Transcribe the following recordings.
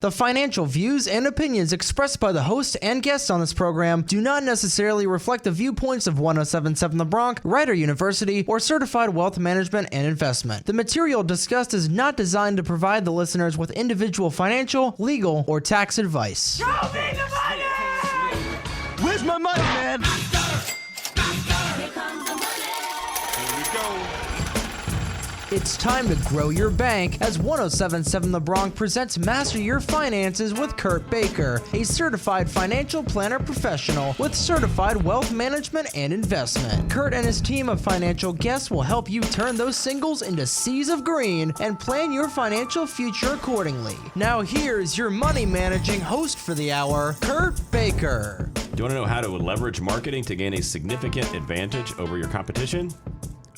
The financial views and opinions expressed by the host and guests on this program do not necessarily reflect the viewpoints of 1077 The Bronx, Rider University, or Certified Wealth Management and Investment. The material discussed is not designed to provide the listeners with individual financial, legal, or tax advice. Show me the money! Where's my money, man? Here comes the money! Here we go. It's time to grow your bank as 1077 The Bronx presents Master Your Finances with Kurtis Baker, a certified financial planner professional with certified wealth management and investment. Kurt and his team of financial guests will help you turn those singles into seas of green and plan your financial future accordingly. Now here's your money managing host for the hour, Kurtis Baker. Do you want to know how to leverage marketing to gain a significant advantage over your competition?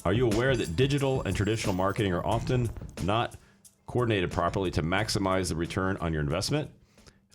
Are you aware that digital and traditional marketing are often not coordinated properly to maximize the return on your investment?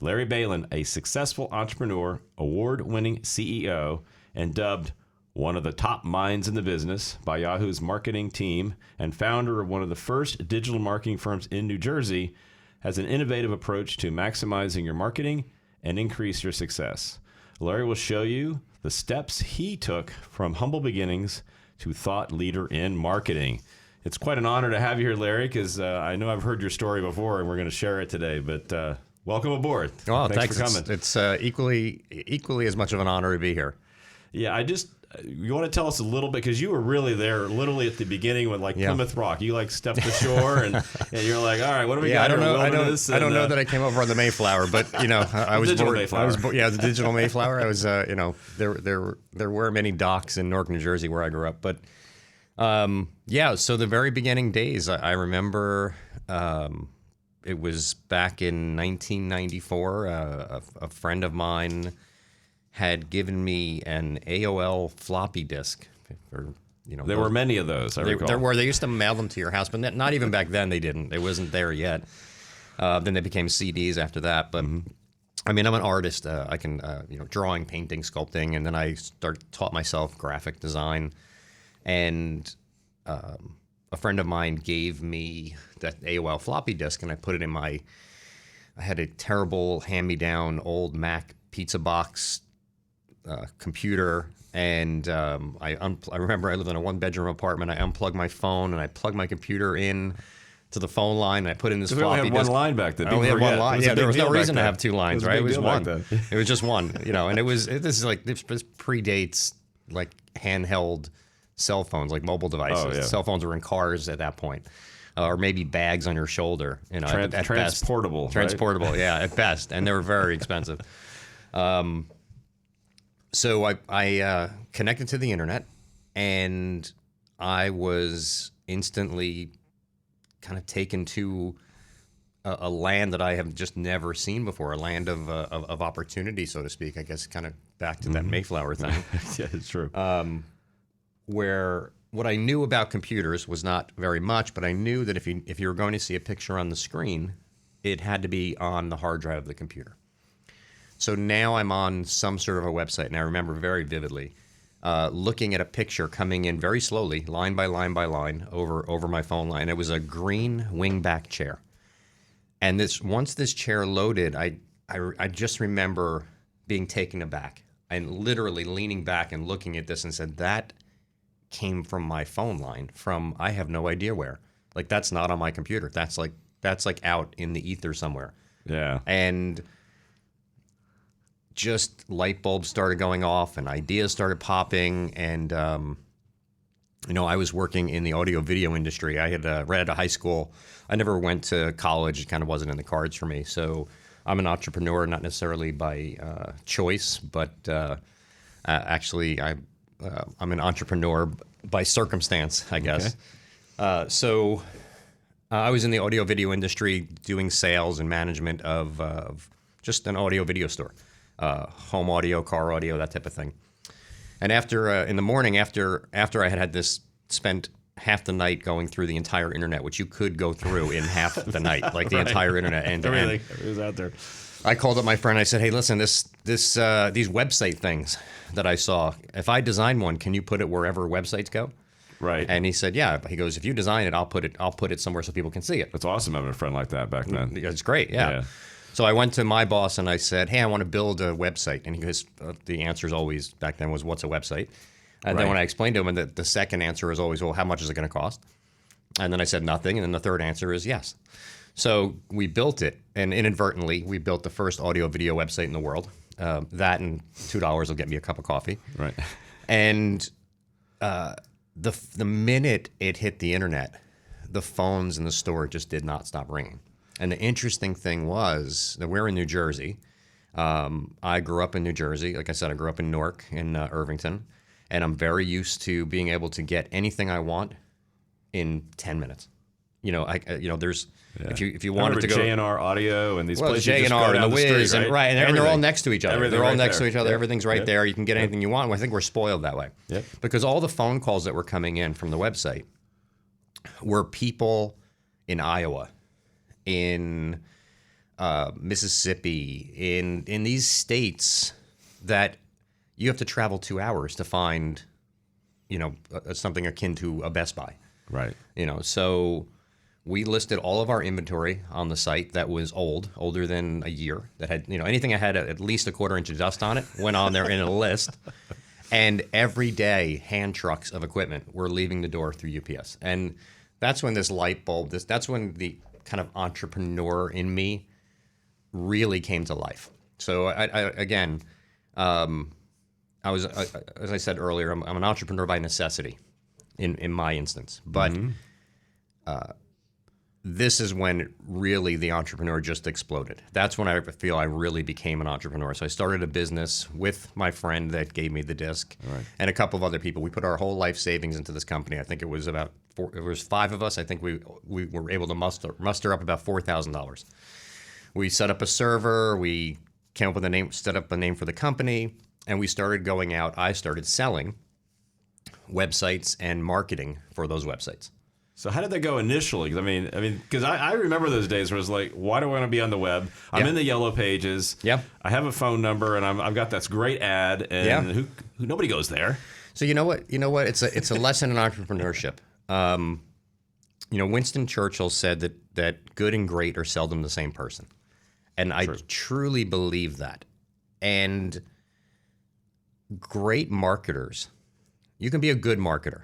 Larry Bailin, a successful entrepreneur, award-winning CEO, and dubbed one of the top minds in the business by Yahoo's marketing team and founder of one of the first digital marketing firms in New Jersey, has an innovative approach to maximizing your marketing and increase your success. Larry will show you the steps he took from humble beginnings to thought leader in marketing. It's quite an honor to have you here, Larry, because I know I've heard your story before, and we're going to share it today. But welcome aboard. Oh, thanks for coming. It's equally as much of an honor to be here. Yeah, you want to tell us a little bit, because you were really there literally at the beginning with Plymouth Rock. You stepped ashore and you're like, all right, what do we got? I don't know that I came over on the Mayflower, but I was digital born. Mayflower. The digital Mayflower. I was there were many docks in Newark, New Jersey, where I grew up, but so the very beginning days, I remember it was back in 1994. A friend of mine had given me an AOL floppy disk. There were many of those, I recall. They used to mail them to your house, but not even back then they didn't. It wasn't there yet. Then they became CDs after that. But I mean, I'm an artist. I can, drawing, painting, sculpting, and then I taught myself graphic design. And a friend of mine gave me that AOL floppy disk, and I put it in I had a terrible hand-me-down old Mac pizza box computer, and I remember I lived in a one-bedroom apartment. I unplugged my phone and I plugged my computer in to the phone line, and I put in this floppy disk. We only had one line back then. I only had one line. Yeah, there was no reason to have two lines, right? It was one. It was just one, and this predates handheld cell phones, like mobile devices. Oh, yeah. Cell phones were in cars at that point. Or maybe bags on your shoulder, at transportable. Best. Transportable, yeah, at best, and they were very expensive. So I connected to the internet, and I was instantly kind of taken to a land that I have just never seen before, a land of opportunity, so to speak. I guess kind of back to that Mayflower thing. Yeah, it's true. Where what I knew about computers was not very much, but I knew that if you were going to see a picture on the screen, it had to be on the hard drive of the computer. So now I'm on some sort of a website, and I remember very vividly looking at a picture coming in very slowly, line by line by line, over my phone line. It was a green wingback chair. And once this chair loaded, I just remember being taken aback and literally leaning back and looking at this and said, that came from my phone line from I have no idea where. That's not on my computer. That's out in the ether somewhere. Yeah. And just light bulbs started going off and ideas started popping. And, I was working in the audio video industry. I had right out of high school. I never went to college. It kind of wasn't in the cards for me. So I'm an entrepreneur, not necessarily by choice, but actually I'm an entrepreneur by circumstance, I guess. Okay. So I was in the audio video industry doing sales and management of just an audio video store. Home audio, car audio, that type of thing. And in the morning, after I had this, spent half the night going through the entire internet, which you could go through in half the night, the entire internet end to end. Everything was out there. I called up my friend. I said, "Hey, listen, these website things that I saw. If I design one, can you put it wherever websites go?" Right. And he said, "Yeah." He goes, "If you design it, I'll put it somewhere so people can see it." That's awesome having a friend like that back then. It's great. Yeah. So I went to my boss and I said, hey, I want to build a website. And he goes, the answer is always back then was, what's a website? And then when I explained to him, and the second answer is always, well, how much is it going to cost? And then I said nothing. And then the third answer is yes. So we built it. And inadvertently, we built the first audio video website in the world. That and $2 will get me a cup of coffee. Right. And the minute it hit the internet, the phones in the store just did not stop ringing. And the interesting thing was that we're in New Jersey. I grew up in New Jersey. Like I said, I grew up in Newark, in Irvington. And I'm very used to being able to get anything I want in 10 minutes. There's if you wanted to go J&R Audio and these places, J&R and the Wiz, right? and right, and they're all next to each other. They're all right next there. to each other. Yep. Everything's right Yep. there. You can get anything you want. I think we're spoiled that way. Yep. Because all the phone calls that were coming in from the website were people in Iowa, in Mississippi, in these states that you have to travel 2 hours to find, something akin to a Best Buy. Right. So we listed all of our inventory on the site that was older than a year, that had, anything that had at least a quarter-inch of dust on it went on there in a list. And every day, hand trucks of equipment were leaving the door through UPS. And that's when this light bulb, that's when the kind of entrepreneur in me really came to life. So I was, as I said earlier, I'm an entrepreneur by necessity in my instance. But this is when really the entrepreneur just exploded. That's when I feel I really became an entrepreneur. So I started a business with my friend that gave me the disc, and a couple of other people. We put our whole life savings into this company. I think it was about it was 5 of us. I think we were able to muster up about $4,000. We set up a server. We came up with a name, set up a name for the company, and we started going out. I started selling websites and marketing for those websites. So how did that go initially? I mean, because I remember those days where it was like, why do I want to be on the web? I'm in the yellow pages. Yeah. I have a phone number, and I've got this great ad, and who nobody goes there. So you know what? It's a lesson in entrepreneurship. Winston Churchill said that good and great are seldom the same person, and I truly believe that. And great marketers, you can be a good marketer.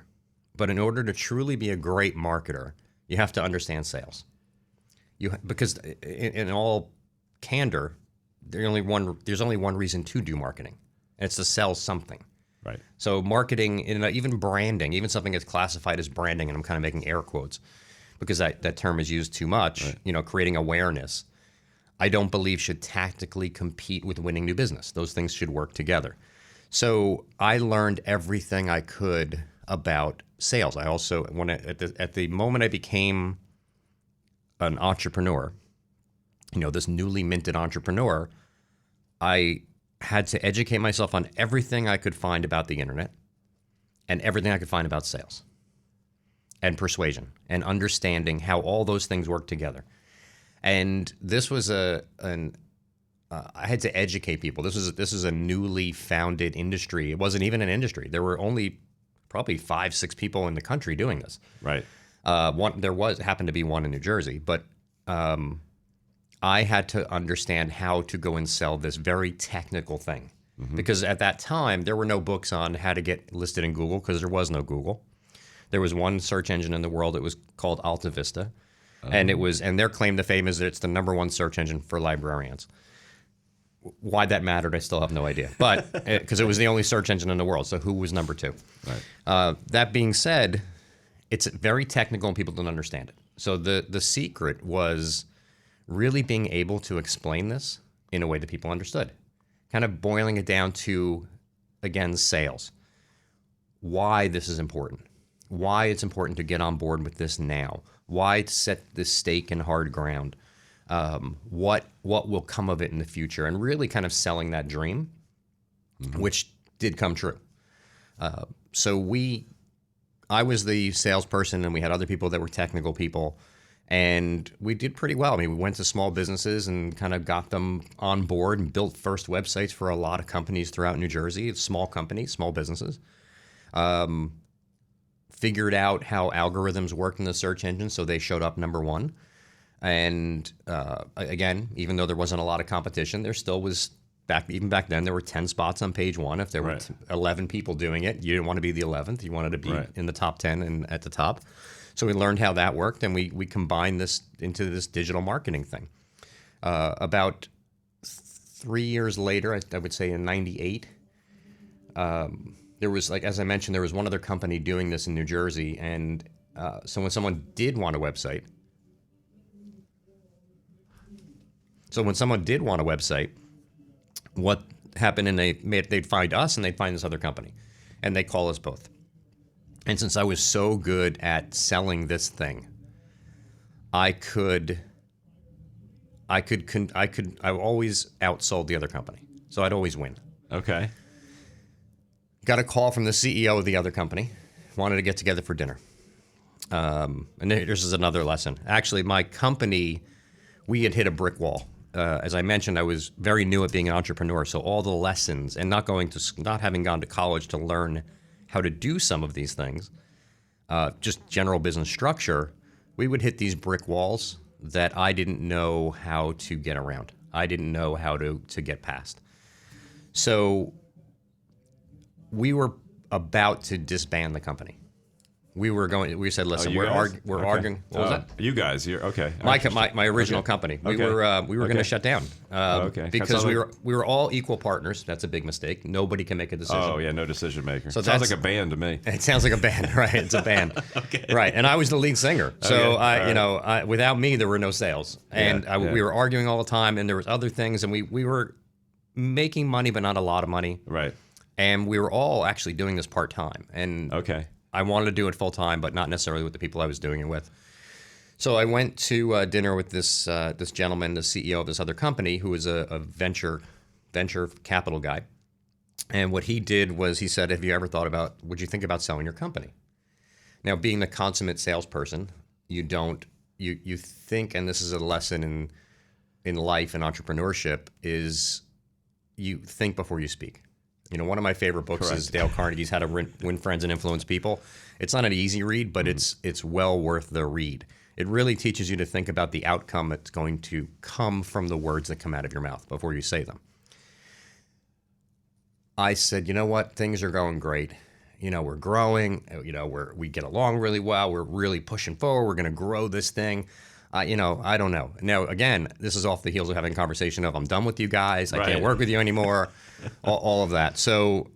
But in order to truly be a great marketer, you have to understand sales. Because in all candor, there's only one reason to do marketing, and it's to sell something. Right. So marketing, even branding, even something that's classified as branding, and I'm kind of making air quotes because that term is used too much. Right. Creating awareness, I don't believe should tactically compete with winning new business. Those things should work together. So I learned everything I could about sales. I also, at the moment I became an entrepreneur, this newly minted entrepreneur, I had to educate myself on everything I could find about the internet and everything I could find about sales and persuasion and understanding how all those things work together. And this was I had to educate people. This is a newly founded industry. It wasn't even an industry. There were only probably 5-6 people in the country doing this. Right. Happened to be one in New Jersey, but I had to understand how to go and sell this very technical thing. Mm-hmm. Because at that time, there were no books on how to get listed in Google because there was no Google. There was one search engine in the world. It was called Alta Vista. And their claim to fame is that it's the #1 search engine for librarians. Why that mattered, I still have no idea. But because it was the only search engine in the world, so who was number 2? Right. That being said, it's very technical and people don't understand it. So the secret was really being able to explain this in a way that people understood. Kind of boiling it down to, again, sales. Why this is important. Why it's important to get on board with this now. Why set this stake in hard ground. What will come of it in the future, and really kind of selling that dream, which did come true. I was the salesperson, and we had other people that were technical people, and we did pretty well. I mean, we went to small businesses and kind of got them on board and built first websites for a lot of companies throughout New Jersey. It's small companies, small businesses. Figured out how algorithms work in the search engine, so they showed up #1. And again, even though there wasn't a lot of competition, there still was, even back then, there were 10 spots on page one. If there were 11 people doing it, you didn't want to be the 11th. You wanted to be in the top 10 and at the top. So we learned how that worked, and we combined this into this digital marketing thing. About 3 years later, I would say in '98, there was, like, as I mentioned, there was one other company doing this in New Jersey. And so when someone did want a website, what happened, and they'd find us and they'd find this other company, and they call us both. And since I was so good at selling this thing, I always outsold the other company. So I'd always win. Okay. Got a call from the CEO of the other company, wanted to get together for dinner. And this is another lesson. Actually, my company, we had hit a brick wall. As I mentioned, I was very new at being an entrepreneur, so all the lessons, and not having gone to college to learn how to do some of these things, just general business structure, we would hit these brick walls that I didn't know how to get around. I didn't know how to get past. So we were about to disband the company. We said, listen, we're arguing. What was that? You guys, you're okay. My original company. We were going to shut down. Because we were all equal partners. That's a big mistake. Nobody can make a decision. Oh yeah, no decision maker. So sounds like a band to me. It sounds like a band, right? It's a band, right? And I was the lead singer. So without me, there were no sales, and we were arguing all the time. And there was other things, and we were making money, but not a lot of money, right? And we were all actually doing this part time, and I wanted to do it full time, but not necessarily with the people I was doing it with. So I went to dinner with this gentleman, the CEO of this other company, who was a venture capital guy. And what he did was he said, "Have you ever thought about? Would you think about selling your company?" Now, being the consummate salesperson, you think, and this is a lesson in life and entrepreneurship, is you think before you speak. You know, one of my favorite books is Dale Carnegie's How to Win Friends and Influence People. It's not an easy read, but it's well worth the read. It really teaches you to think about the outcome that's going to come from the words that come out of your mouth before you say them. I said, you know what? Things are going great. You know, we're growing. You know, we get along really well. We're really pushing forward. We're going to grow this thing. I don't know. Now, again, this is off the heels of having a conversation of, I'm done with you guys. I can't work with you anymore. all of that. So,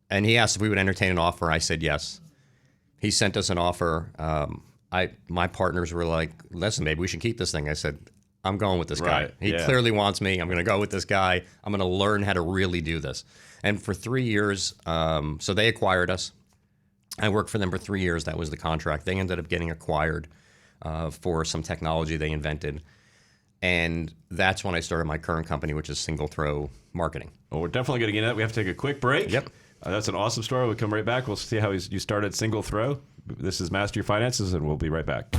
and he asked if we would entertain an offer. I said yes. He sent us an offer. My partners were like, listen, maybe we should keep this thing. I said, I'm going with this guy. He clearly wants me. I'm going to go with this guy. I'm going to learn how to really do this. And for 3 years, so they acquired us. I worked for them for 3 years. That was the contract. They ended up getting acquired for some technology they invented. And that's when I started my current company, which is Single Throw Marketing. Well, we're definitely going to get into that. We have to take a quick break. Yep. That's an awesome story. We'll come right back. We'll see how you started Single Throw. This is Master Your Finances, and we'll be right back.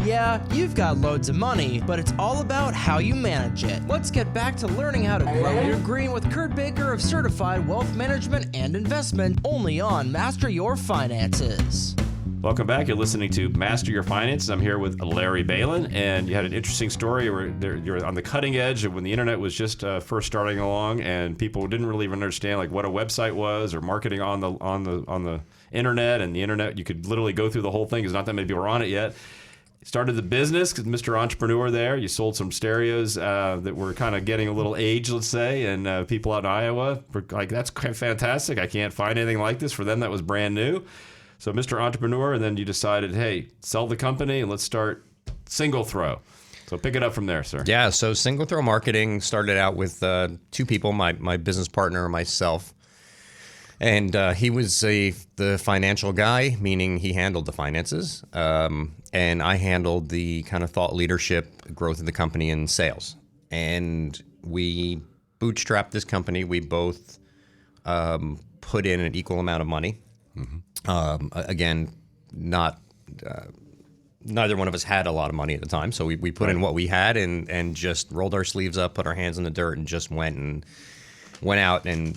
Yeah, you've got loads of money, but it's all about how you manage it. Let's get back to learning how to grow your green with Kurt Baker of Certified Wealth Management and Investment, only on Master Your Finances. Welcome back. You're listening to Master Your Finances. I'm here with Larry Bailin, and you had an interesting story where you're on the cutting edge of when the internet was just first starting along, and people didn't really even understand like what a website was or marketing on the internet. And the internet, you could literally go through the whole thing because not that many people were on it yet. Started the business, Mr. Entrepreneur there. You sold some stereos that were kind of getting a little age, let's say, and people out in Iowa were like, that's fantastic. I can't find anything like this. For them, that was brand new. So Mr. Entrepreneur, and then you decided, hey, sell the company and let's start Single Throw. So pick it up from there, sir. Yeah, so Single Throw Marketing started out with two people, my business partner and myself. And he was the financial guy, meaning he handled the finances. And I handled the kind of thought leadership, growth of the company, and sales. And we bootstrapped this company. We both put in an equal amount of money. Mm-hmm. Again, neither one of us had a lot of money at the time. So we put in what we had and just rolled our sleeves up, put our hands in the dirt, and just went out and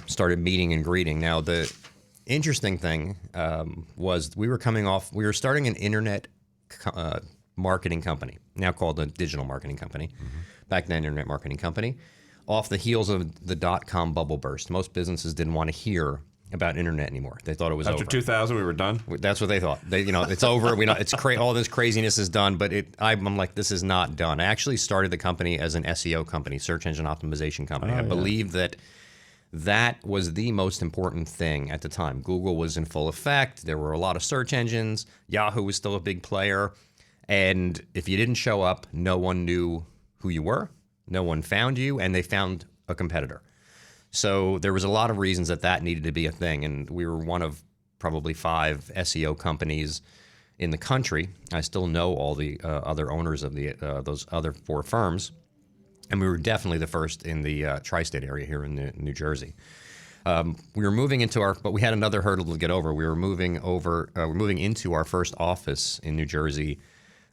started meeting and greeting. Now, interesting thing was we were starting an internet marketing company, now called a digital marketing company. Back then, internet marketing company. Off the heels of the .com bubble burst, most businesses didn't want to hear about internet anymore. They thought it was After over. 2000, we were done. That's what they thought. It's over. We know it's all this craziness is done. But I'm like, this is not done. I actually started the company as an SEO company, search engine optimization company. I believe that was the most important thing at the time. Google was in full effect. There were a lot of search engines. Yahoo was still a big player. And if you didn't show up, no one knew who you were. No one found you, and they found a competitor. So there was a lot of reasons that needed to be a thing, and we were one of probably 5 SEO companies in the country. I still know all the other owners of those other 4 firms, and we were definitely the first in the tri-state area here in New Jersey. We were moving but we had another hurdle to get over. We were moving into our first office in New Jersey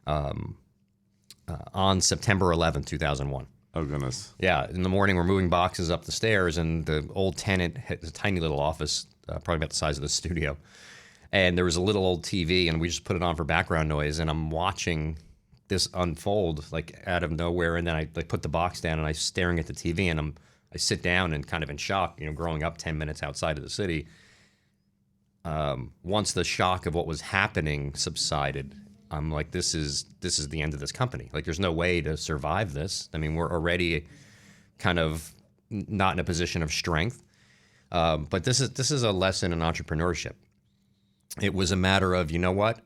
on September 11th, 2001. Oh, goodness. Yeah, in the morning, we're moving boxes up the stairs, and the old tenant had a tiny little office, probably about the size of the studio. And there was a little old TV, and we just put it on for background noise, and I'm watching this unfold, like, out of nowhere, and then I put the box down, and I'm staring at the TV, and I sit down and kind of in shock, growing up 10 minutes outside of the city. Once the shock of what was happening subsided, I'm like, this is the end of this company. Like, there's no way to survive this. I mean, we're already kind of not in a position of strength. But this is a lesson in entrepreneurship. It was a matter of, you know what?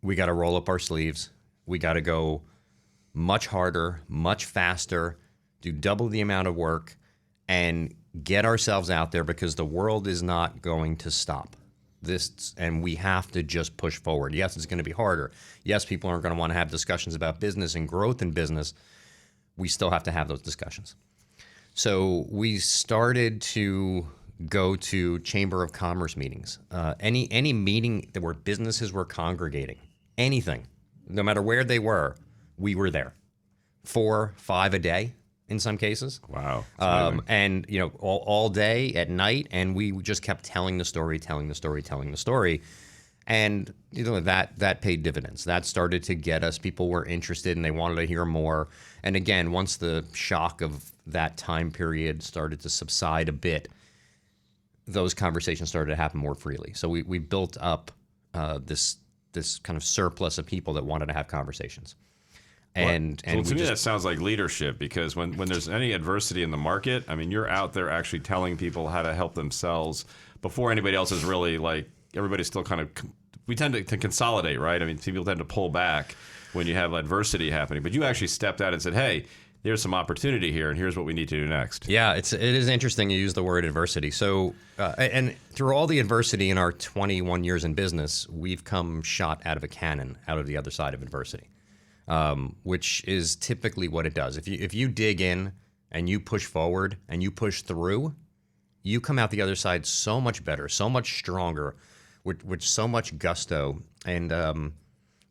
We got to roll up our sleeves. We got to go much harder, much faster, do double the amount of work, and get ourselves out there, because the world is not going to stop. And we have to just push forward. Yes, it's going to be harder. Yes, people aren't going to want to have discussions about business and growth in business. We still have to have those discussions. So we started to go to Chamber of Commerce meetings. Any meeting where businesses were congregating, anything, no matter where they were, we were there. 4, 5 a day in some cases. Wow. And all day at night, and we just kept telling the story, and that paid dividends. That started to get us. People were interested, and they wanted to hear more. And again, once the shock of that time period started to subside a bit, those conversations started to happen more freely. So we built up this kind of surplus of people that wanted to have conversations. And to me, that sounds like leadership, because when there's any adversity in the market, I mean, you're out there actually telling people how to help themselves before anybody else is really, like, everybody's still kind of, we tend to consolidate, right? I mean, people tend to pull back when you have adversity happening, but you actually stepped out and said, hey, there's some opportunity here, and here's what we need to do next. Yeah, it is interesting you use the word adversity. So, and through all the adversity in our 21 years in business, we've come shot out of a cannon out of the other side of adversity. Which is typically what it does. If you dig in and you push forward and you push through, you come out the other side so much better, so much stronger, with so much gusto. And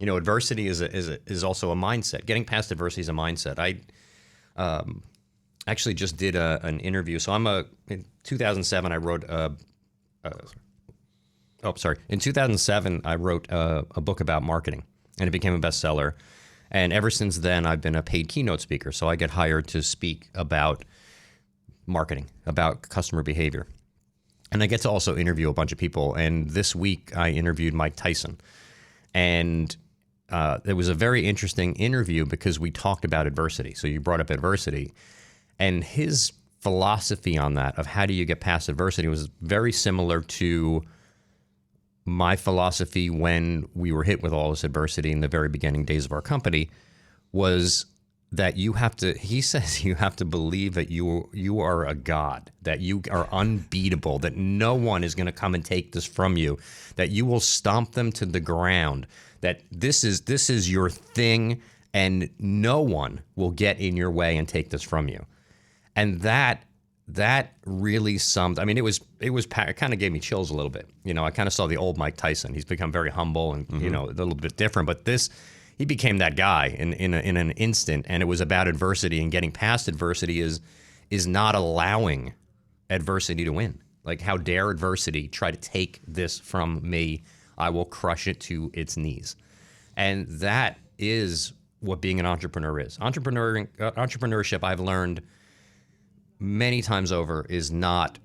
adversity is also a mindset. Getting past adversity is a mindset. I actually just did an interview. So in 2007 I wrote in 2007 I wrote a book about marketing, and it became a bestseller. And ever since then, I've been a paid keynote speaker. So I get hired to speak about marketing, about customer behavior. And I get to also interview a bunch of people. And this week, I interviewed Mike Tyson. And it was a very interesting interview because we talked about adversity. So you brought up adversity. And his philosophy on that, of how do you get past adversity, was very similar to my philosophy when we were hit with all this adversity in the very beginning days of our company. Was that he says you have to believe that you are a god, that you are unbeatable, that no one is going to come and take this from you, that you will stomp them to the ground, that this is your thing, and no one will get in your way and take this from you. And that really summed. I mean, it kind of gave me chills a little bit. I kind of saw the old Mike Tyson. He's become very humble and a little bit different. But he became that guy in an instant. And it was about adversity, and getting past adversity is not allowing adversity to win. Like, how dare adversity try to take this from me? I will crush it to its knees. And that is what being an entrepreneur is. Entrepreneurship, I've learned many times over, is not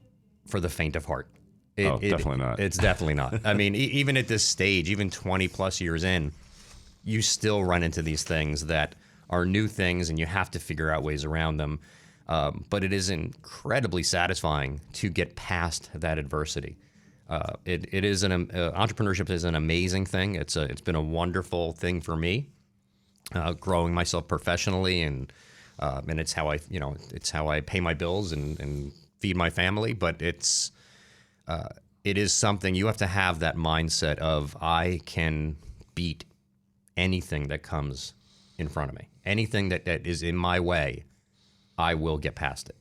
for the faint of heart. Definitely not. It's definitely not. I mean, even at this stage, even 20 plus years in, you still run into these things that are new things, and you have to figure out ways around them. But it is incredibly satisfying to get past that adversity. It is entrepreneurship is an amazing thing. It's been a wonderful thing for me, growing myself professionally, and it's how I pay my bills and feed my family. But it is something you have to have that mindset of, I can beat anything that comes in front of me, anything that is in my way. I will get past it.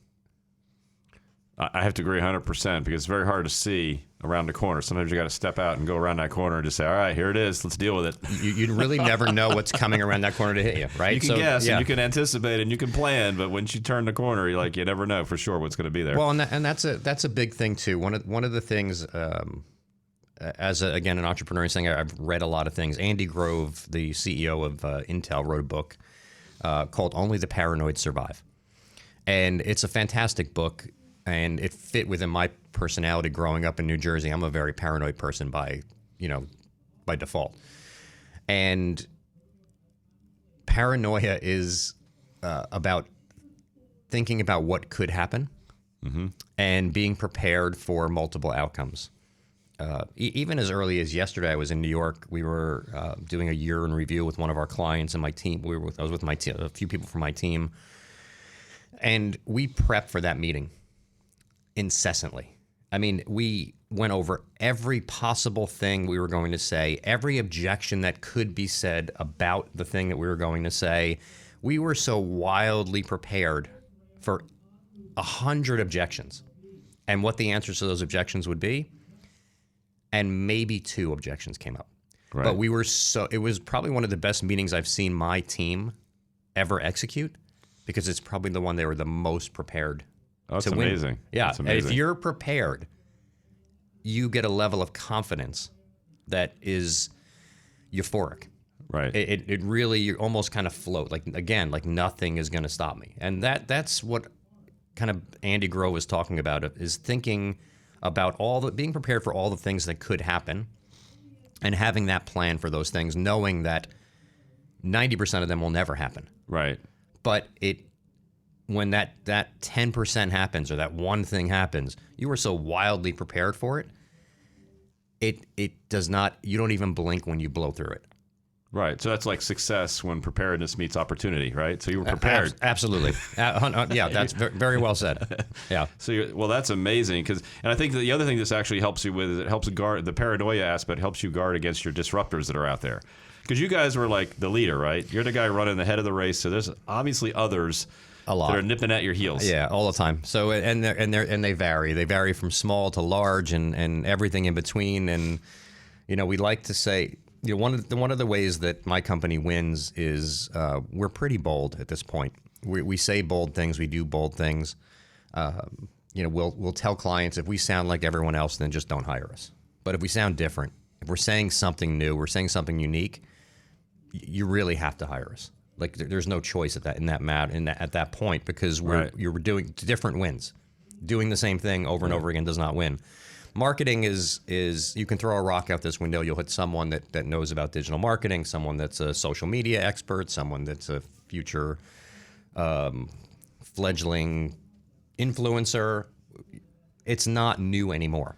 I have to agree 100% because it's very hard to see around the corner. Sometimes you got to step out and go around that corner and just say, all right, here it is. Let's deal with it. You really never know what's coming around that corner to hit you, right? You can guess and you can anticipate and you can plan, but once you turn the corner, you're like, you never know for sure what's going to be there. Well, and that's a big thing too. One of the things, again, an entrepreneur saying, I've read a lot of things. Andy Grove, the CEO of Intel, wrote a book called "Only the Paranoid Survive," and it's a fantastic book. And it fit within my personality growing up in New Jersey. I'm a very paranoid person by default. And paranoia is about thinking about what could happen and being prepared for multiple outcomes. Even as early as yesterday, I was in New York. We were doing a year in review with one of our clients and my team. I was with my team, a few people from my team. And we prepped for that meeting incessantly. I mean, we went over every possible thing we were going to say, every objection that could be said about the thing that we were going to say. We were so wildly prepared for 100 objections and what the answers to those objections would be. And maybe 2 objections came up. Right. But it was probably one of the best meetings I've seen my team ever execute, because it's probably the one they were the most prepared. Oh, that's to amazing. Win. Yeah, that's amazing. If you're prepared, you get a level of confidence that is euphoric. Right. It really, you almost kind of float. Like nothing is going to stop me. And that's what kind of Andy Grove was talking about, is thinking about being prepared for all the things that could happen and having that plan for those things, knowing that 90% of them will never happen. Right. But when that 10% happens, or that one thing happens, you are so wildly prepared for it. It does not. You don't even blink when you blow through it. Right. So that's like success when preparedness meets opportunity, right? So you were prepared. Absolutely. Yeah, that's very well said. Yeah. So that's amazing, and I think that the other thing this actually helps you with is it helps guard the paranoia aspect, helps you guard against your disruptors that are out there. Because you guys were like the leader, right? You're the guy running the head of the race. So there's obviously others a lot that are nipping at your heels. Yeah, all the time. So and they vary. They vary from small to large and everything in between. And we like to say, one of the ways that my company wins is we're pretty bold at this point. We say bold things. We do bold things. We'll tell clients, if we sound like everyone else, then just don't hire us. But if we sound different, if we're saying something new, we're saying something unique, you really have to hire us. Like, there's no choice at that point, because you're doing different wins. Doing the same thing over and over again does not win. Marketing is you can throw a rock out this window, you'll hit someone that knows about digital marketing, someone that's a social media expert, someone that's a future fledgling influencer. It's not new anymore.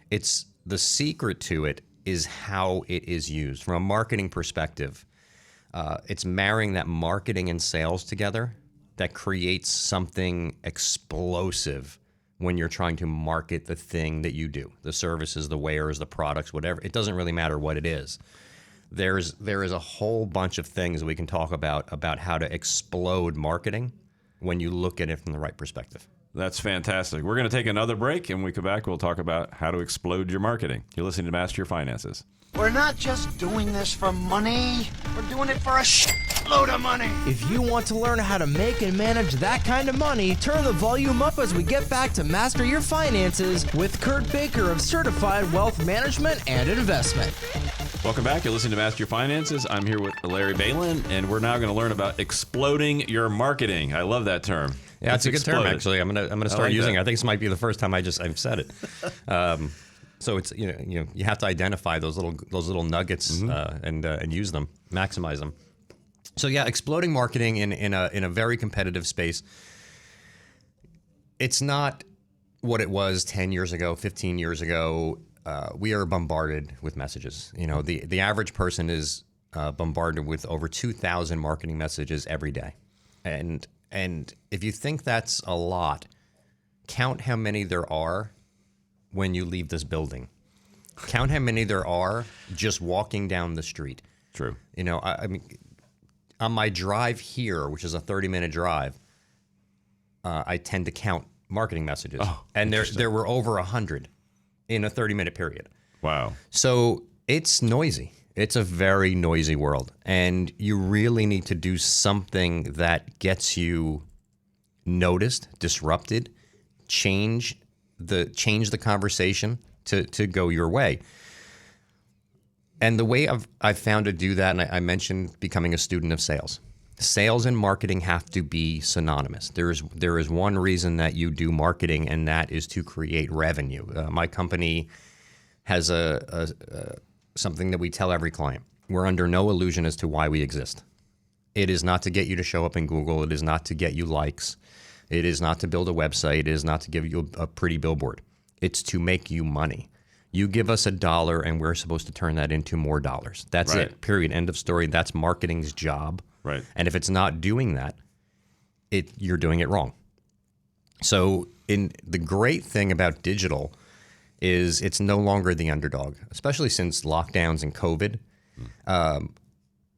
It's the secret to it is how it is used from a marketing perspective. It's marrying that marketing and sales together that creates something explosive when you're trying to market the thing that you do, the services, the wares, the products, whatever. It doesn't really matter what it is. There is a whole bunch of things we can talk about how to explode marketing when you look at it from the right perspective. That's fantastic. We're going to take another break, and when we come back, we'll talk about how to explode your marketing. You're listening to Master Your Finances. We're not just doing this for money. We're doing it for a shitload of money. If you want to learn how to make and manage that kind of money, turn the volume up as we get back to Master Your Finances with Kurt Baker of Certified Wealth Management and Investment. Welcome back. You're listening to Master Your Finances. I'm here with Larry Bailin, and we're now going to learn about exploding your marketing. I love that term. Yeah, it's a good term, exploded. actually. I'm gonna start like using that. it. I think this might be the first time I've said it. So it's you have to identify those little nuggets and use them, maximize them. So yeah, exploding marketing in a very competitive space. It's not what it was 10 years ago, 15 years ago. We are bombarded with messages. The average person is bombarded with over 2,000 marketing messages every day, and if you think that's a lot, count how many there are when you leave this building. Count how many there are just walking down the street. True. I mean, on my drive here, which is a 30-minute drive, I tend to count marketing messages, and there were over 100 in a 30-minute period. Wow. So it's noisy. It's a very noisy world, and you really need to do something that gets you noticed, disrupted, change the conversation to go your way. And the way I've found to do that, and I mentioned becoming a student of sales. Sales and marketing have to be synonymous. There is one reason that you do marketing, and that is to create revenue. My company has something that we tell every client. We're under no illusion as to why we exist. It is not to get you to show up in Google. It is not to get you likes. It is not to build a website. It is not to give you a pretty billboard. It's to make you money. You give us $1 and we're supposed to turn that into more dollars. That's Right. it, period, end of story. That's marketing's job. Right. And if it's not doing that, you're doing it wrong. So the great thing about digital is it's no longer the underdog, especially since lockdowns and COVID.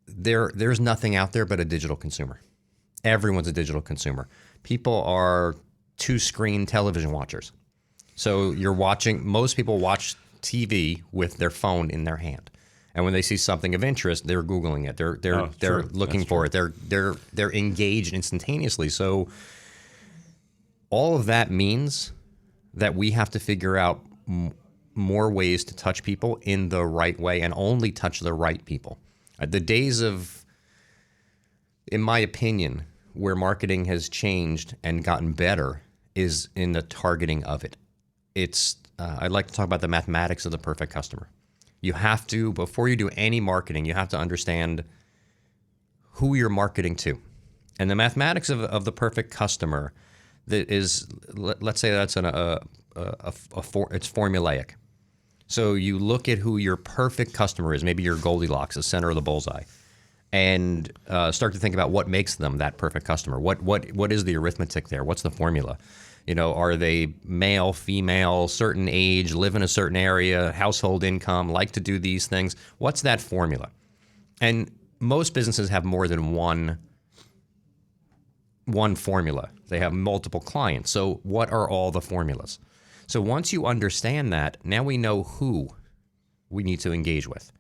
There's nothing out there but a digital consumer. Everyone's a digital consumer. People are two-screen television watchers. So most people watch TV with their phone in their hand. And when they see something of interest, they're Googling it. They're looking for it. They're engaged instantaneously. So all of that means that we have to figure out more ways to touch people in the right way and only touch the right people. The days of, in my opinion, where marketing has changed and gotten better is in the targeting of it. I'd like to talk about the mathematics of the perfect customer. You have to, before you do any marketing, you have to understand who you're marketing to. And the mathematics of the perfect customer that is, let's say that's it's formulaic. So you look at who your perfect customer is, maybe your Goldilocks, the center of the bullseye, and start to think about what makes them that perfect customer. What is the arithmetic there? What's the formula? Are they male, female, certain age, live in a certain area, household income, like to do these things? What's that formula? And most businesses have more than one formula. They have multiple clients. So what are all the formulas? So once you understand that, now we know who we need to engage with.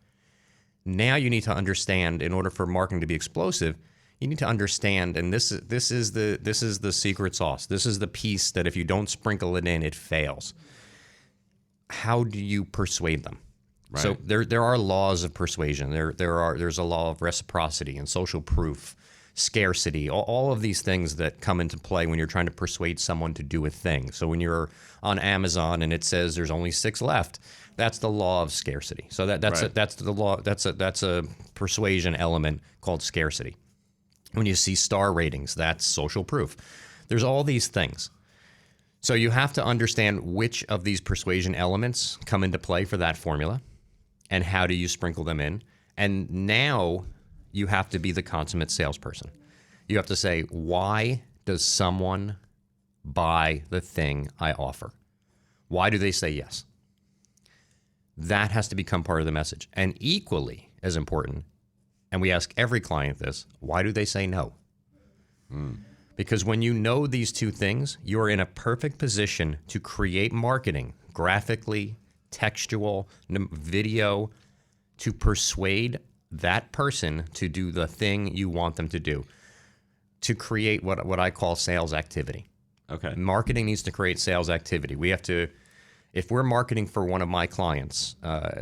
Now you need to understand, in order for marketing to be explosive, you need to understand, and this is the secret sauce. This is the piece that if you don't sprinkle it in, it fails. How do you persuade them? Right. So there are laws of persuasion. There's a law of reciprocity and social proof, scarcity, all of these things that come into play when you're trying to persuade someone to do a thing. So when you're on Amazon and it says there's only 6 left, that's the law of scarcity. So that's the law. That's a persuasion element called scarcity. When you see star ratings, that's social proof. There's all these things. So you have to understand which of these persuasion elements come into play for that formula and how do you sprinkle them in. And now you have to be the consummate salesperson. You have to say, why does someone buy the thing I offer? Why do they say yes? That has to become part of the message. And equally as important, and we ask every client this, why do they say no? Because when you know these two things, you're in a perfect position to create marketing, graphically, textual, video, to persuade that person to do the thing you want them to do, to create what I call sales activity. Okay. Marketing needs to create sales activity. We have to, if we're marketing for one of my clients,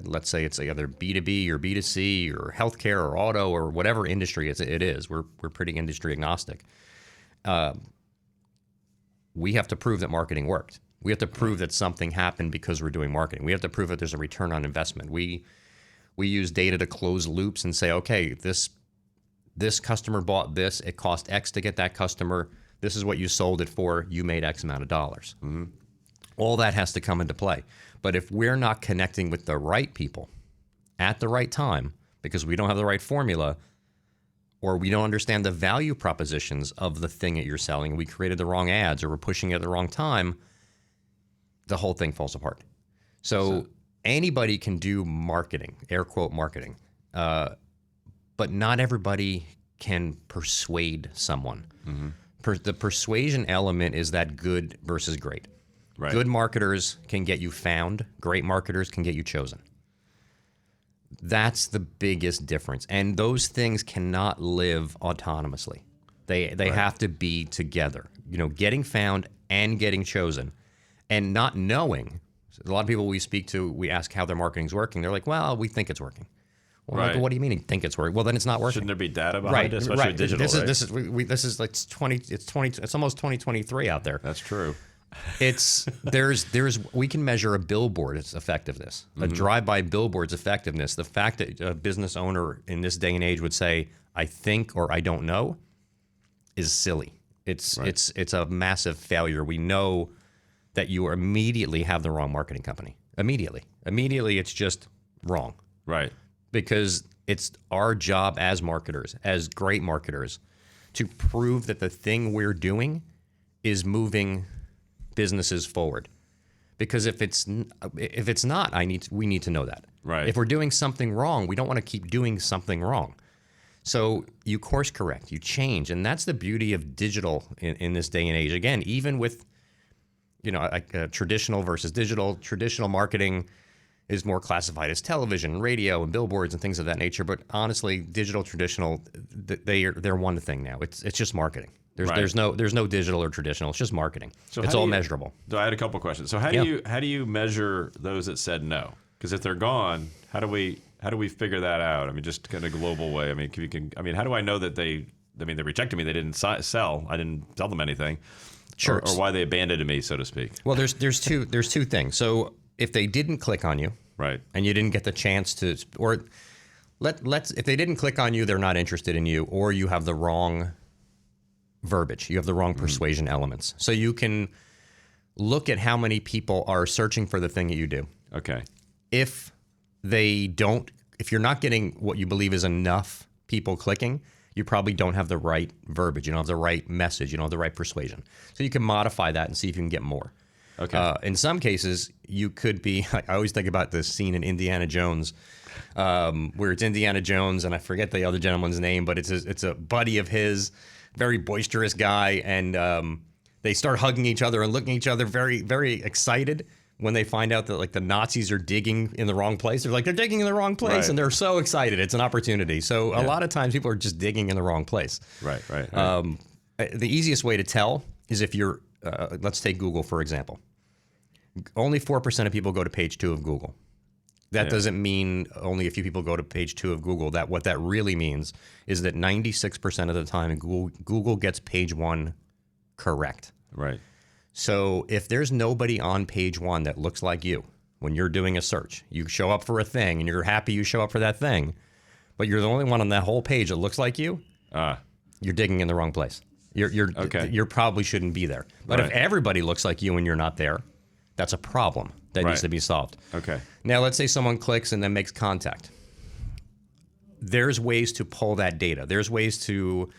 let's say it's either B2B or B2C or healthcare or auto or whatever industry it is, we're pretty industry agnostic. We have to prove that marketing worked. We have to prove that something happened because we're doing marketing. We have to prove that there's a return on investment. We use data to close loops and say, okay, this customer bought this. It cost X to get that customer. This is what you sold it for. You made X amount of dollars. Mm-hmm. All that has to come into play. But if we're not connecting with the right people at the right time because we don't have the right formula, or we don't understand the value propositions of the thing that you're selling, we created the wrong ads or we're pushing it at the wrong time, the whole thing falls apart. So anybody can do marketing, air quote marketing, but not everybody can persuade someone. Mm-hmm. The persuasion element is that good versus great. Right. Good marketers can get you found. Great marketers can get you chosen. That's the biggest difference. And those things cannot live autonomously. They right. have to be together. You know, getting found and getting chosen, and not knowing. A lot of people we speak to, we ask how their marketing's working. They're like, well, we think it's working. Well, right. Like, what do you mean you think it's working? Well, then it's not working. Shouldn't there be data behind it, especially with digital, This is like it's almost 2023 out there. That's true. We can measure a billboard's effectiveness, a drive-by billboard's effectiveness. The fact that a business owner in this day and age would say, I think or I don't know, is silly. It's a massive failure. We know that you immediately have the wrong marketing company. Immediately, it's just wrong. Right. Because it's our job as marketers, as great marketers, to prove that the thing we're doing is moving businesses forward. Because if it's not, we need to know that. Right. If we're doing something wrong, we don't want to keep doing something wrong. So you course correct, you change, and that's the beauty of digital in this day and age. Again, even with traditional versus digital. Traditional marketing is more classified as television, radio, and billboards and things of that nature. But honestly, digital, traditional, they're one thing now. It's just marketing. There's no digital or traditional. It's just marketing. So it's all measurable. So I had a couple questions. So how do you measure those that said no? Because if they're gone, how do we figure that out? I mean, just kind of global way. I mean, how do I know that they rejected me? They didn't sell. I didn't tell them anything. Sure. Or why they abandoned me, so to speak. Well, there's two things. So if they didn't click on you, right, and you didn't get the chance to, or if they didn't click on you, they're not interested in you, or you have the wrong verbiage, you have the wrong persuasion elements. So you can look at how many people are searching for the thing that you do. Okay. If you're not getting what you believe is enough people clicking, you probably don't have the right verbiage. You don't have the right message. You don't have the right persuasion. So you can modify that and see if you can get more. Okay. In some cases, you could be. I always think about this scene in Indiana Jones, where it's Indiana Jones, and I forget the other gentleman's name, but it's a buddy of his, very boisterous guy, and they start hugging each other and looking at each other, very, very excited when they find out that like the Nazis are digging in the wrong place. They're digging in the wrong place, right. And they're so excited. It's an opportunity. So a lot of times people are just digging in the wrong place. Right. The easiest way to tell is if you're, let's take Google for example. Only 4% of people go to page 2 of Google. That doesn't mean only a few people go to page 2 of Google. What that really means is that 96% of the time Google gets page 1 correct. Right. So if there's nobody on page 1 that looks like you, when you're doing a search, you show up for a thing and you're happy you show up for that thing, but you're the only one on that whole page that looks like you, you're digging in the wrong place. You probably shouldn't be there. But if everybody looks like you and you're not there, that's a problem that needs to be solved. Okay. Now let's say someone clicks and then makes contact. There's ways to pull that data. There's ways to...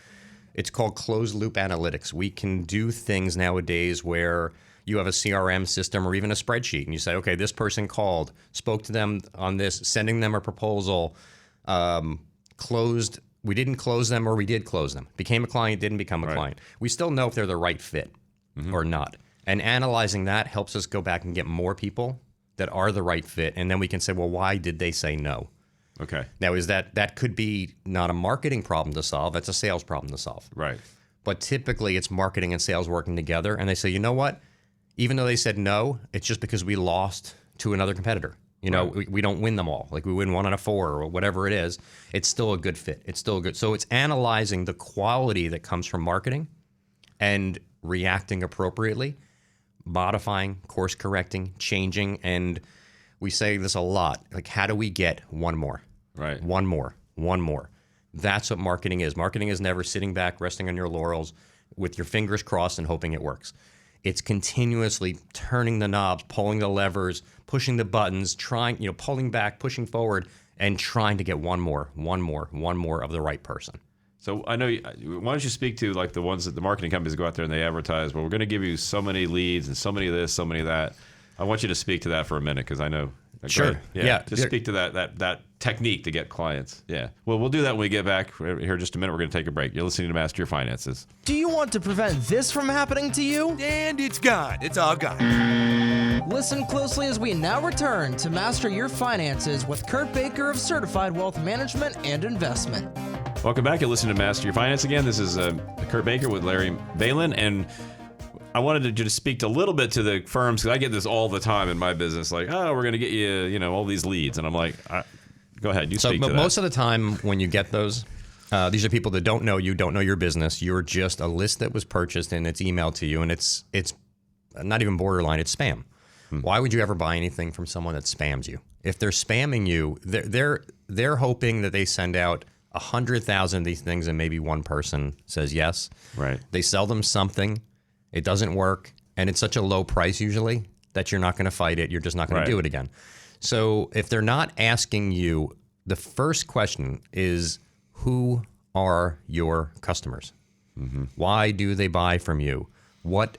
It's called closed loop analytics. We can do things nowadays where you have a CRM system or even a spreadsheet and you say, okay, this person called, spoke to them on this, sending them a proposal, closed, we didn't close them or we did close them, became a client, didn't become a client. We still know if they're the right fit or not. And analyzing that helps us go back and get more people that are the right fit. And then we can say, well, why did they say no? Okay. Now, that could be not a marketing problem to solve. That's a sales problem to solve. Right. But typically it's marketing and sales working together. And they say, you know what? Even though they said no, it's just because we lost to another competitor. You know, we don't win them all. Like we win 1 out of 4 or whatever it is. It's still a good fit. It's still good. So it's analyzing the quality that comes from marketing and reacting appropriately, modifying, course correcting, changing. And we say this a lot. Like, how do we get one more? Right. One more. That's what marketing is. Marketing is never sitting back, resting on your laurels with your fingers crossed and hoping it works. It's continuously turning the knobs, pulling the levers, pushing the buttons, pulling back, pushing forward, and trying to get one more of the right person. So I know. Why don't you speak to like the ones that the marketing companies go out there and they advertise? Well, we're going to give you so many leads and so many of this, so many of that. I want you to speak to that for a minute because I know. Sure. Yeah. Just speak to that technique to get clients. Yeah. Well, we'll do that when we get back here in just a minute. We're going to take a break. You're listening to Master Your Finances. Do you want to prevent this from happening to you? And it's gone. It's all gone. Listen closely as we now return to Master Your Finances with Kurt Baker of Certified Wealth Management and Investment. Welcome back. You're listening to Master Your Finance again. This is Kurt Baker with Larry Bailin, and I wanted to just speak a little bit to the firms because I get this all the time in my business. Like, oh, we're going to get you, all these leads, and I'm like, go ahead, you speak to that. Most of the time when you get those, these are people that don't know you, don't know your business. You're just a list that was purchased and it's emailed to you, and it's not even borderline. It's spam. Why would you ever buy anything from someone that spams you? If they're spamming you, they're hoping that they send out 100,000 of these things and maybe one person says yes. Right. They sell them something. It doesn't work, and it's such a low price usually that you're not going to fight it. You're just not going to do it again. So if they're not asking you, the first question is, who are your customers? Mm-hmm. Why do they buy from you? What's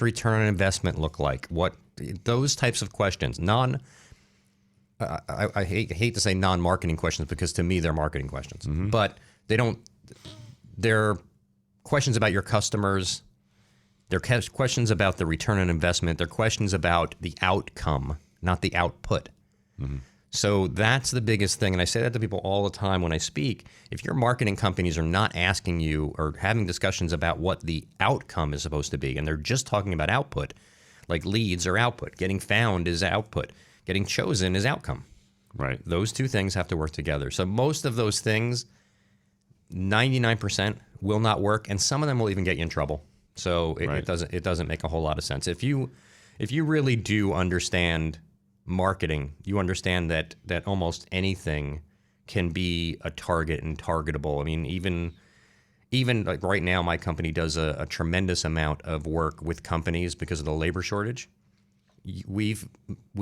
return on investment look like? Those types of questions. I hate to say non-marketing questions because to me they're marketing questions, but they're questions about your customers. They're questions about the return on investment. They're questions about the outcome, not the output. Mm-hmm. So that's the biggest thing. And I say that to people all the time when I speak. If your marketing companies are not asking you or having discussions about what the outcome is supposed to be, and they're just talking about output, like leads are output, getting found is output, getting chosen is outcome. Right. Those two things have to work together. So most of those things, 99% will not work, and some of them will even get you in trouble. So it doesn't make a whole lot of sense. If you really do understand marketing, you understand that almost anything can be a target and targetable. I mean, even like right now, my company does a tremendous amount of work with companies because of the labor shortage. We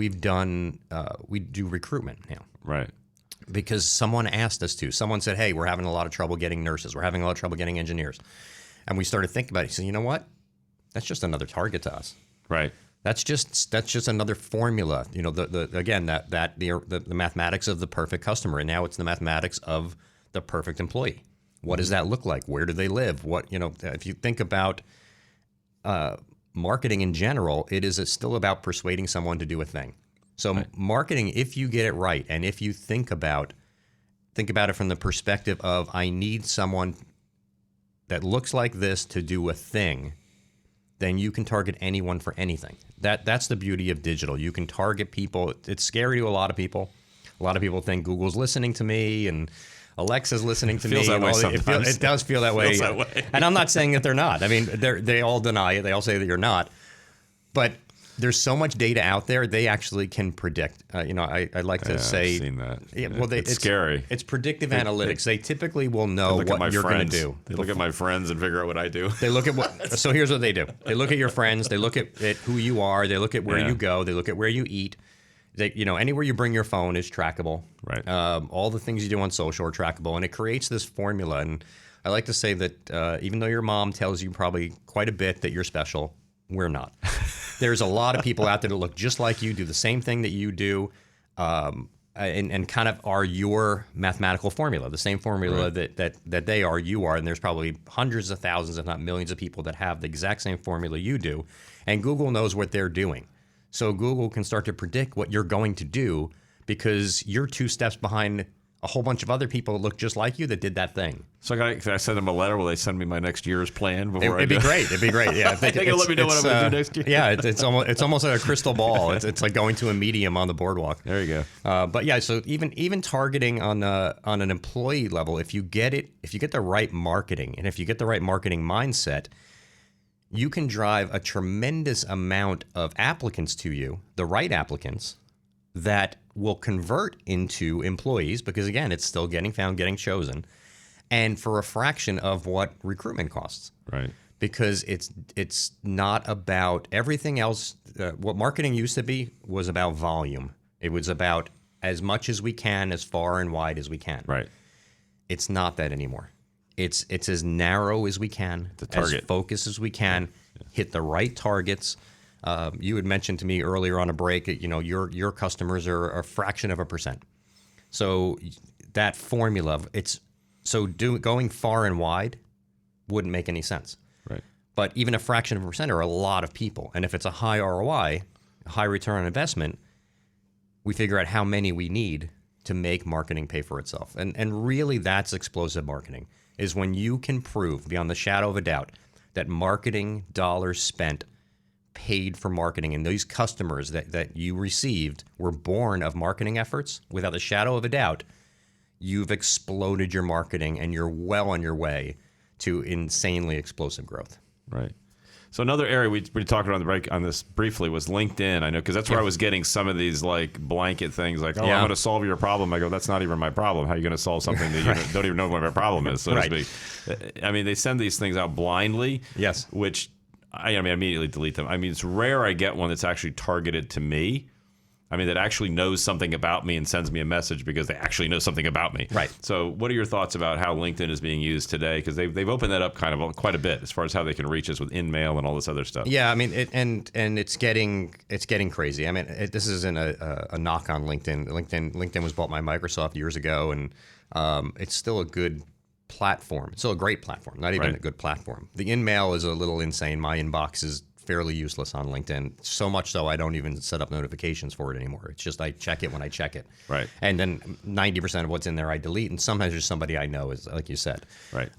do recruitment now. Right. Because someone asked us to. Someone said, hey, we're having a lot of trouble getting nurses. We're having a lot of trouble getting engineers. And we started thinking about it. He said, you know what? That's just another target to us. Right. That's just another formula. The mathematics of the perfect customer. And now it's the mathematics of the perfect employee. What does that look like? Where do they live? If you think about marketing in general, it is still about persuading someone to do a thing. So marketing, if you get it right, and if you think about it from the perspective of I need someone that looks like this to do a thing, then you can target anyone for anything. That's the beauty of digital. You can target people. It's scary to a lot of people. A lot of people think Google's listening to me and Alexa's listening to me. It does feel that way. And I'm not saying that they're not. I mean, they all deny it. They all say that you're not. But there's so much data out there, they actually can predict. I like to say... I've seen that. Yeah, well, it's scary. It's predictive analytics. They typically will know what you're going to do. They look at my friends and figure out what I do. They look at So here's what they do. They look at your friends. They look at who you are. They look at where you go. They look at where you eat. Anywhere you bring your phone is trackable. Right. All the things you do on social are trackable. And it creates this formula. And I like to say that even though your mom tells you probably quite a bit that you're special, we're not. There's a lot of people out there that look just like you, do the same thing that you do, and kind of are your mathematical formula, the same formula that they are, you are. And there's probably hundreds of thousands, if not millions of people that have the exact same formula you do. And Google knows what they're doing. So Google can start to predict what you're going to do because you're 2 steps behind a whole bunch of other people that look just like you that did that thing. So can I send them a letter? Will they send me my next year's plan before It'd be great. It'd be great. Yeah, I think they'll let me know what I'm going to do next year. Yeah, it's almost like a crystal ball. It's like going to a medium on the boardwalk. There you go. But yeah, so even targeting on an employee level, if you get the right marketing, and if you get the right marketing mindset, you can drive a tremendous amount of applicants to you, the right applicants, that will convert into employees, because again, it's still getting found, getting chosen, and for a fraction of what recruitment costs. Right. Because it's not about everything else. What marketing used to be was about volume. It was about as much as we can, as far and wide as we can. Right. It's not that anymore. It's as narrow as we can, as focused as we can, hit the right targets. You had mentioned to me earlier on a break that, your customers are a fraction of a percent. So that formula, going far and wide wouldn't make any sense. Right. But even a fraction of a percent are a lot of people. And if it's a high ROI, a high return on investment, we figure out how many we need to make marketing pay for itself. And really that's explosive marketing, is when you can prove beyond the shadow of a doubt that marketing dollars spent paid for marketing, and those customers that you received were born of marketing efforts. Without a shadow of a doubt, you've exploded your marketing and you're well on your way to insanely explosive growth. Right. So another area we talked about on the break on this briefly was LinkedIn. I know, because that's where I was getting some of these like blanket things like, I'm going to solve your problem. I go, that's not even my problem. How are you going to solve something that you don't even know what my problem is, so to speak? I mean, they send these things out blindly. Yes. Which I immediately delete them. I mean, it's rare I get one that's actually targeted to me. I mean, that actually knows something about me and sends me a message because they actually know something about me. Right. So what are your thoughts about how LinkedIn is being used today? Because they've opened that up kind of quite a bit as far as how they can reach us with InMail and all this other stuff. Yeah, I mean, and it's getting crazy. I mean, this isn't a knock on LinkedIn. LinkedIn was bought by Microsoft years ago, and it's still a good platform. It's still a great platform, not even a good platform. The InMail is a little insane. My inbox is fairly useless on LinkedIn. So much so I don't even set up notifications for it anymore. It's just I check it when I check it. Right. And then 90% of what's in there I delete, and sometimes there's somebody I know, is like you said. Right.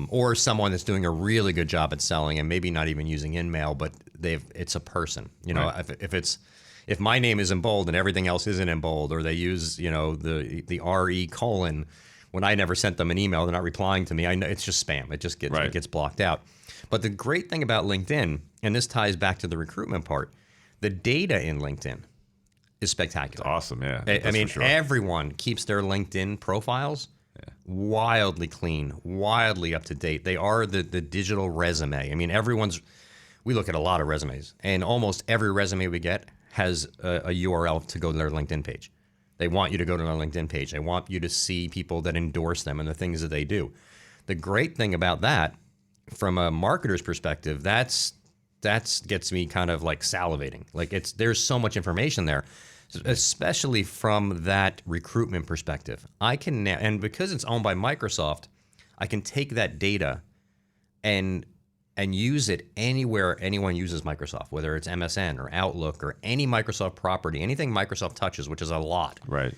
Or someone that's doing a really good job at selling and maybe not even using InMail, but it's a person. If my name is in bold and everything else isn't in bold, or they use the RE colon when I never sent them an email, they're not replying to me. I know it's just spam. It just gets blocked out. But the great thing about LinkedIn, and this ties back to the recruitment part, the data in LinkedIn is spectacular. It's awesome, yeah. I mean, everyone keeps their LinkedIn profiles wildly clean, wildly up to date. They are the digital resume. I mean, we look at a lot of resumes, and almost every resume we get has a URL to go to their LinkedIn page. They want you to go to their LinkedIn page. They want you to see people that endorse them and the things that they do. The great thing about that, from a marketer's perspective, that gets me kind of like salivating. Like there's so much information there, especially from that recruitment perspective. And because it's owned by Microsoft, I can take that data and use it anywhere anyone uses Microsoft, whether it's MSN or Outlook or any Microsoft property, anything Microsoft touches, which is a lot. Right.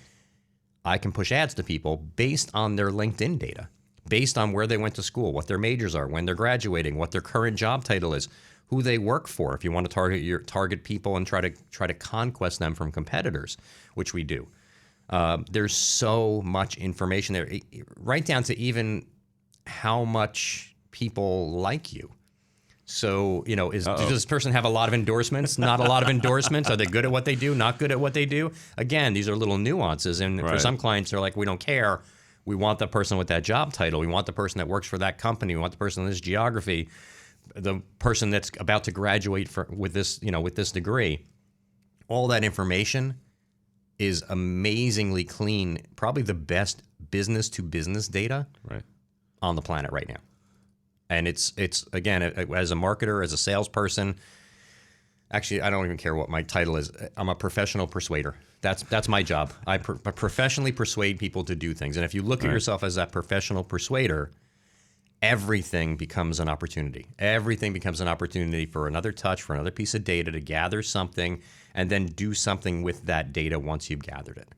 I can push ads to people based on their LinkedIn data, based on where they went to school, what their majors are, when they're graduating, what their current job title is, who they work for. If you want to target people and try to conquest them from competitors, which we do. There's so much information there, right down to even how much people like you. So, does this person have a lot of endorsements? Not a lot of endorsements? Are they good at what they do? Not good at what they do? Again, these are little nuances. And for some clients, they're like, we don't care. We want the person with that job title. We want the person that works for that company. We want the person in this geography, the person that's about to graduate with this degree. All that information is amazingly clean. Probably the best business-to-business data on the planet right now. And it's again, as a marketer, as a salesperson, actually, I don't even care what my title is. I'm a professional persuader. That's my job. I professionally persuade people to do things. And if you look at yourself as that professional persuader, everything becomes an opportunity. Everything becomes an opportunity for another touch, for another piece of data to gather something and then do something with that data once you've gathered it.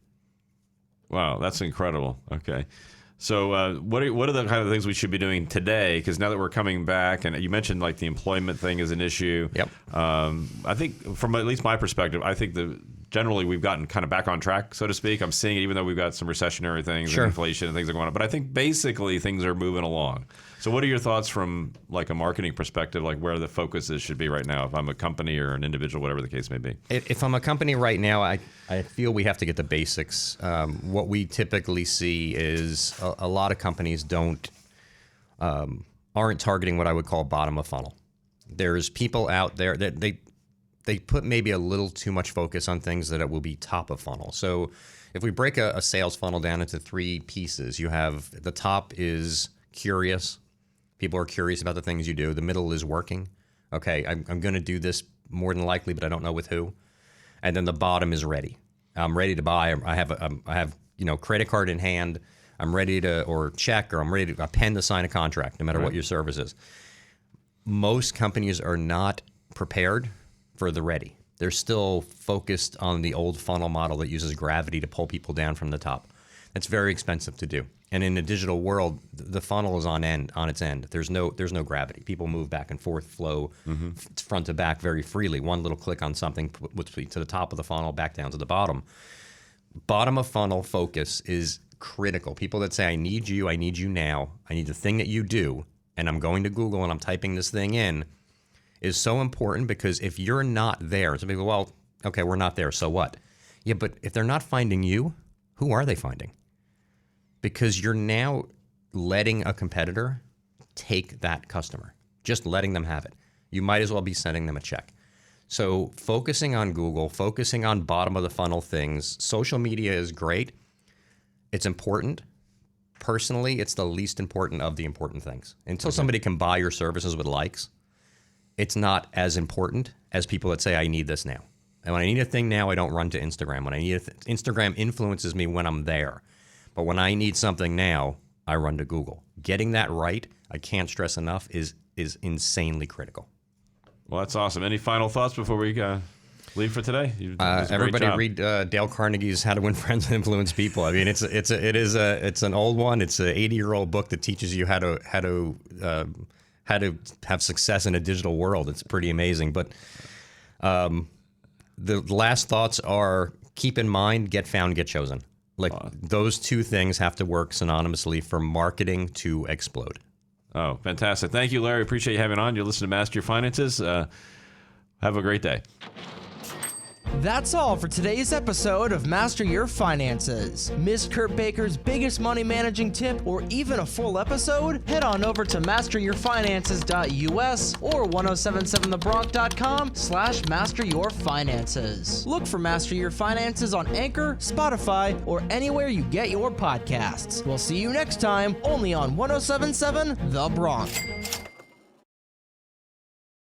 Wow, that's incredible. Okay. So what are the kind of things we should be doing today? Because now that we're coming back, and you mentioned like the employment thing is an issue. Yep. I think from at least my perspective, I think generally we've gotten kind of back on track, so to speak. I'm seeing it, even though we've got some recessionary things Sure. and inflation and things are going on. But I think basically things are moving along. So what are your thoughts from like a marketing perspective, like where the focuses should be right now, if I'm a company or an individual, whatever the case may be? If I'm a company right now, I feel we have to get the basics. What we typically see is a lot of companies aren't targeting what I would call bottom of funnel. There's people out there that they put maybe a little too much focus on things that it will be top of funnel. So if we break a sales funnel down into 3 pieces, you have the top is curious. People are curious about the things you do. The middle is working. Okay, I'm going to do this more than likely, but I don't know with who. And then the bottom is ready. I'm ready to buy. I have credit card in hand. I'm ready to or check or I'm ready to a pen to sign a contract, no matter what your service is. Most companies are not prepared for the ready. They're still focused on the old funnel model that uses gravity to pull people down from the top. That's very expensive to do. And in a digital world, the funnel is on its end. There's no gravity. People move back and forth, flow front to back very freely. One little click on something puts me to the top of the funnel, back down to the bottom. Bottom of funnel focus is critical. People that say, I need you now, I need the thing that you do, and I'm going to Google and I'm typing this thing in, is so important, because if you're not there, some people, well, okay, we're not there, so what? Yeah, but if they're not finding you, who are they finding? Because you're now letting a competitor take that customer, just letting them have it. You might as well be sending them a check. So focusing on Google, focusing on bottom of the funnel things, social media is great. It's important. Personally, it's the least important of the important things. Until somebody can buy your services with likes, it's not as important as people that say, I need this now. And when I need a thing now, I don't run to Instagram. When I need Instagram influences me when I'm there. But when I need something now, I run to Google. Getting that right, I can't stress enough, is insanely critical. Well, that's awesome. Any final thoughts before we leave for today? Everybody read Dale Carnegie's How to Win Friends and Influence People. I mean, it's an old one. It's an 80-year-old book that teaches you how to have success in a digital world. It's pretty amazing. But the last thoughts are: keep in mind, get found, get chosen. Like those 2 things have to work synonymously for marketing to explode. Oh, fantastic. Thank you, Larry. Appreciate you having on. You're listening to Master Your Finances. Have a great day. That's all for today's episode of Master Your Finances. Miss Kurt Baker's biggest money managing tip, or even a full episode? Head on over to masteryourfinances.us or 1077thebronx.com/masteryourfinances. Look for Master Your Finances on Anchor, Spotify, or anywhere you get your podcasts. We'll see you next time, only on 1077 The Bronx.